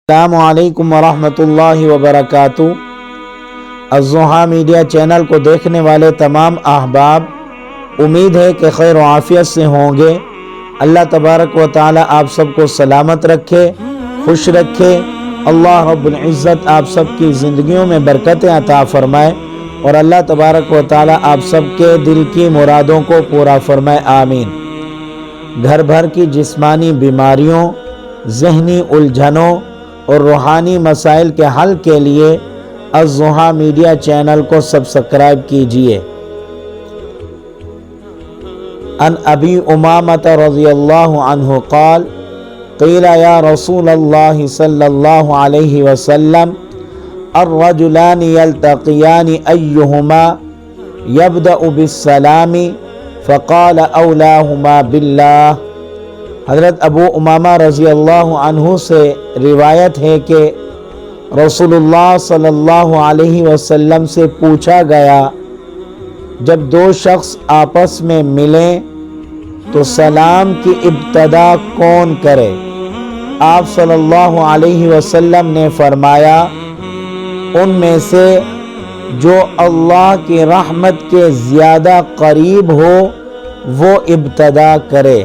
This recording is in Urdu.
السلام علیکم ورحمۃ اللہ وبرکاتہ۔ الضحیٰ میڈیا چینل کو دیکھنے والے تمام احباب امید ہے کہ خیر و عافیت سے ہوں گے۔ اللہ تبارک و تعالی آپ سب کو سلامت رکھے، خوش رکھے۔ اللہ رب العزت آپ سب کی زندگیوں میں برکتیں عطا فرمائے اور اللہ تبارک و تعالی آپ سب کے دل کی مرادوں کو پورا فرمائے، آمین۔ گھر بھر کی جسمانی بیماریوں، ذہنی الجھنوں اور روحانی مسائل کے حل کے لیے الضحیٰ میڈیا چینل کو سبسکرائب کیجئے۔ عن ابی امامۃ رضی اللہ عنہ قال قیل یا رسول اللہ صلی اللہ علیہ وسلم الرجلان یلتقیان ایہما یبدأ بالسلام فقال اولاہما باللہ۔ حضرت ابو امامہ رضی اللہ عنہ سے روایت ہے کہ رسول اللہ صلی اللہ علیہ وسلم سے پوچھا گیا، جب دو شخص آپس میں ملیں تو سلام کی ابتدا کون کرے؟ آپ صلی اللہ علیہ وسلم نے فرمایا، ان میں سے جو اللہ کی رحمت کے زیادہ قریب ہو وہ ابتدا کرے۔